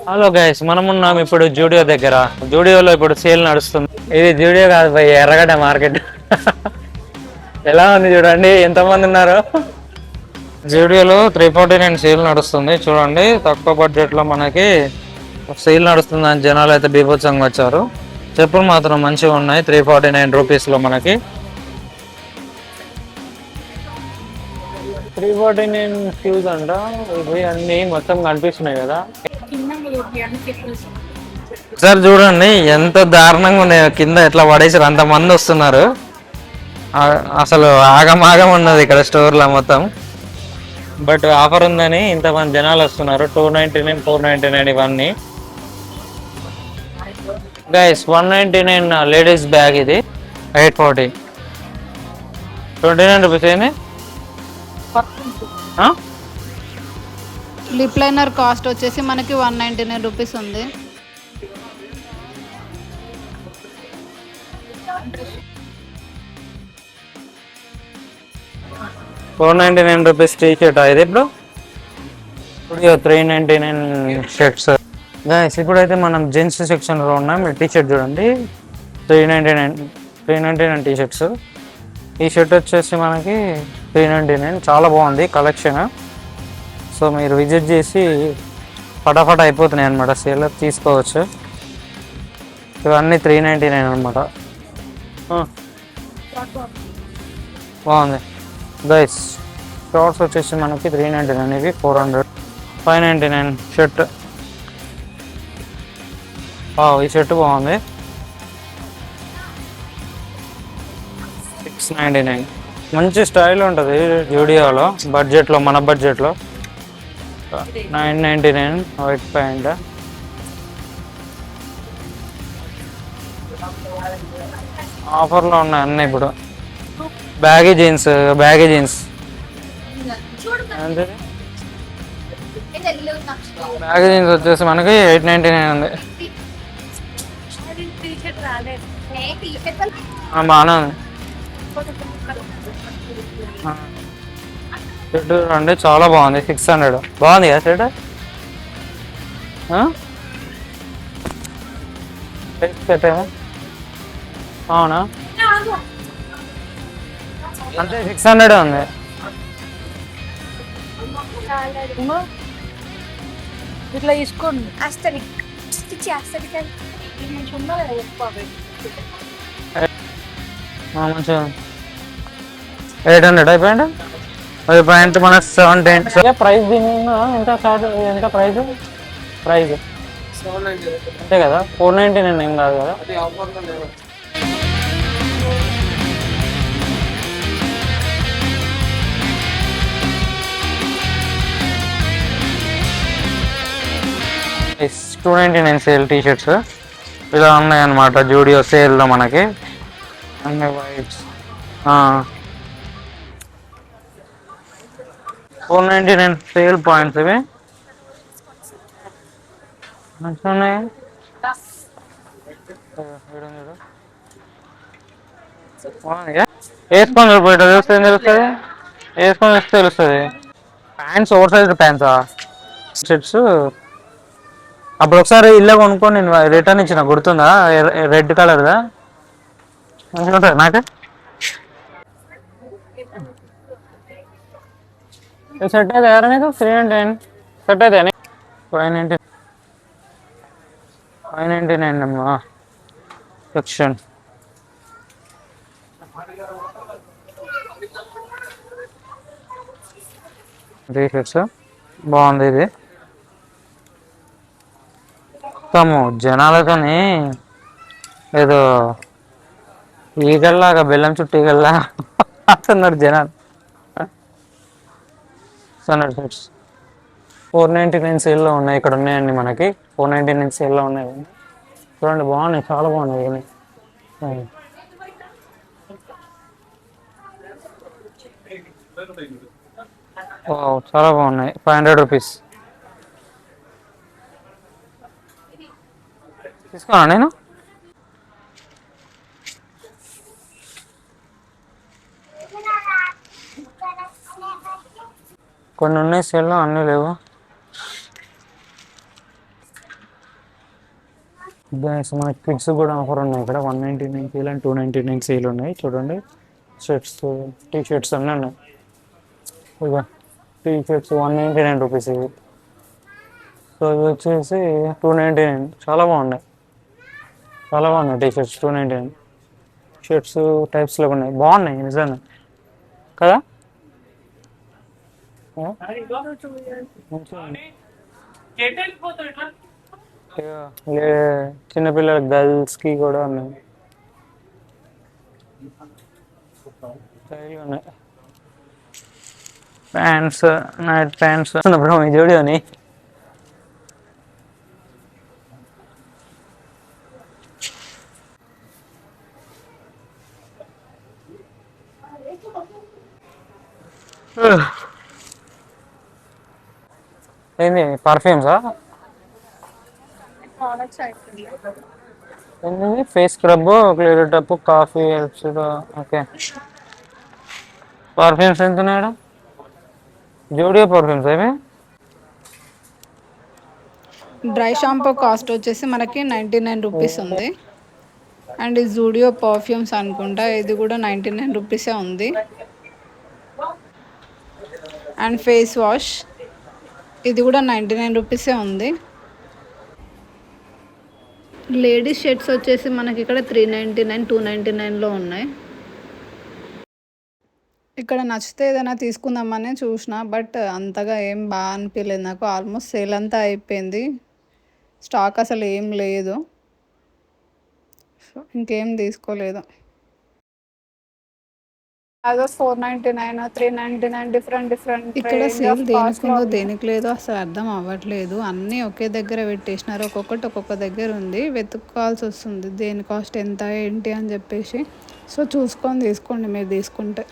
Hello guys, మనం ఉన్నాం ఇప్పుడు జూడియో దగ్గర. జూడియోలో ఇప్పుడు సేల్ నడుస్తుంది. ఇది జూడియో కాదు భయ్, ఎర్రగడ్డ మార్కెట్. ఎలా ఉంది చూడండి, ఎంతమంది ఉన్నారు. జూడియోలో 349 సేల్ నడుస్తుంది చూడండి. తక్కువ బడ్జెట్ లో మనకి సేల్ నడుస్తుందని జనాలు అయితే బీభత్సంగా వచ్చారు. చెప్పులు మాత్రం మంచిగా ఉన్నాయి 349 రూపీస్ లో మనకి. 349 షూస్ అంట. ఇవి అన్ని మొత్తం కనిపిస్తున్నాయి కదా. సార్ చూడండి ఎంత దారుణంగా ఉన్నాయో, కింద ఎట్లా పడేసారు, అంతమంది వస్తున్నారు. అసలు ఆగమాగం ఉన్నది ఇక్కడ స్టోర్లో మొత్తం. బట్ ఆఫర్ ఉందని ఇంతమంది జనాలు వస్తున్నారు. 299, 499 ఇవన్నీ. గైస్ 199 లేడీస్ బ్యాగ్, ఇది 840, 29 రూపీస్ ఏంది. లిప్ లైనర్ కాస్ట్ వచ్చేసి మనకి 199 రూపీస్ ఉంది. ₹499 టీ షర్ట్. ఇది ఇప్పుడు 399 షర్ట్స్. గైస్ ఇప్పుడైతే మనం జెంట్స్ సెక్షన్లో ఉన్నాం. టీ షర్ట్ చూడండి, 399 టీ షర్ట్స్. ఈ షర్ట్ వచ్చేసి మనకి 399. చాలా బాగుంది కలెక్షన్. సో మీరు విజిట్ చేసి ఫటాఫట్ అయిపోతున్నాయి అనమాట సేల్, తీసుకోవచ్చు. ఇవన్నీ 399 అనమాట. బాగుంది గైస్. షార్ట్స్ వచ్చేసి మనకి 399, ఇవి 400. 599 షర్ట్. ఈ షర్ట్ బాగుంది. 699. మంచి స్టైల్ ఉంటుంది జూడియోలో, బడ్జెట్లో, మన బడ్జెట్లో. 999 వైట్ ప్యాంట్. ఆఫర్లో ఉన్నాయి అన్నీ ఇప్పుడు. బ్యాగీ జీన్స్ వచ్చేసి మనకి 899 ఉంది. బాగానే ఉంది. షర్ట్ అండి చాలా బాగుంది, 600. బాగుంది కదా షర్ట్. షర్ట్ ఏమో అవునా, అంటే 600 ఉంది. ఇట్లా తీసుకోండి. మంచిగా 800 అయిపోయింది. అది ప్యాంట్ మనకు 17. ప్రైస్ దీని ఎంత స్టార్ట్, ఎంత ప్రైస్ అంతే కదా. 499 ఏం కాదు కదా. $299 సేల్ టీ షర్ట్స్ ఇలా ఉన్నాయన్నమాట జూడియో సేల్లో మనకి. అన్ని వైట్స్. 499 సేల్ పాయింట్స్ ఇవి. మంచిగా ఉన్నాయి. వేసుకొని పోయిట తెలుస్తుంది, వేసుకొని వస్తే తెలుస్తుంది. ప్యాంట్స్ ఓవర్ సైజ్ ప్యాంట్సా షర్ట్స్. అప్పుడు ఒకసారి ఇల్లు కొనుక్కొని నేను రిటర్న్ ఇచ్చిన, గుర్తుందా? రెడ్ కలర్దా, మంచిగా ఉంటుంది నాకు. సెట్ అయితే ఎవరైనా 399 సెట్ అయితే 599 అమ్మా సెక్షన్. టీ షర్ట్స్ బాగుంది ఇది. మొత్తము జనాలతోని ఏదో ఈగల్లాగా, బెల్లం చుట్టూ ఈగల్లా వస్తున్నారు జనాలు. 600 షర్ట్స్ 499 సేల్లో ఉన్నాయి. ఇక్కడ ఉన్నాయండి మనకి 499 సేల్లో ఉన్నాయి చూడండి. బాగున్నాయి, చాలా బాగున్నాయి. చాలా బాగున్నాయి. 500 రూపీస్ తీసుకోనా నేను. కొన్ని ఉన్నాయి సేల్లో, అన్నీ లేవు. మనకి కిడ్స్ కూడా ఆఫర్ ఉన్నాయి ఇక్కడ 199 సేల్ అండ్ 299 సేల్ ఉన్నాయి చూడండి. షర్ట్స్, టీ షర్ట్స్ అన్నీ ఉన్నాయి. ఇక టీ షర్ట్స్ 199 రూపీస్ ఇవి. సో ఇవి వచ్చేసి 299. చాలా బాగున్నాయి, చాలా బాగున్నాయి టీ షర్ట్స్ 299. షర్ట్స్ టైప్స్లో ఉన్నాయి, బాగున్నాయి నిజంగా కదా. మంచిగా ఉంది. చిన్నపిల్లల గర్ల్స్కి కూడా ఉన్నాయి, స్టైల్గా ఉన్నాయి. ప్యాంట్స్, నైట్ ప్యాంట్స్ బ్రో మీ జూడియోని. ఏంది పర్ఫ్యూమ్సా? ఏంది ఫేస్ స్క్రబ్, క్లియర్ టప్, కాఫీ ఓకే. పర్ఫ్యూమ్స్ ఎంత ఉన్నాయి? జూడియో పర్ఫ్యూమ్స్ ఏమి? డ్రై షాంపూ కాస్ట్ వచ్చేసి మనకి 99 రూపీస్ ఉంది. అండ్ ఈ జూడియో పర్ఫ్యూమ్స్ అనుకుంటా, ఇది కూడా 99 రూపీసే ఉంది. అండ్ ఫేస్ వాష్ ఇది కూడా 99 రూపీసే ఉంది. లేడీస్ షర్ట్స్ వచ్చేసి మనకి ఇక్కడ 399, 299లో ఉన్నాయి. ఇక్కడ నచ్చితే ఏదైనా తీసుకుందామని చూసిన, బట్ అంతగా ఏం బాగా అనిపించలేదు నాకు. ఆల్మోస్ట్ సేల్ అంతా అయిపోయింది, స్టాక్ అసలు ఏం లేదు. సో ఇంకేం తీసుకోలేదు. అదో 499, 399 డిఫరెంట్ ఇక్కడ సేల్ దేనికి ఉందో దేనికి లేదో అసలు అర్థం అవ్వట్లేదు. అన్నీ ఒకే దగ్గర పెట్టేసినారు, ఒక్కొక్కటి ఒక్కొక్క దగ్గర ఉంది. వెతుక్కోవాల్సి వస్తుంది దేని కాస్ట్ ఎంత ఏంటి అని చెప్పేసి. సో చూసుకొని తీసుకోండి మీరు తీసుకుంటే.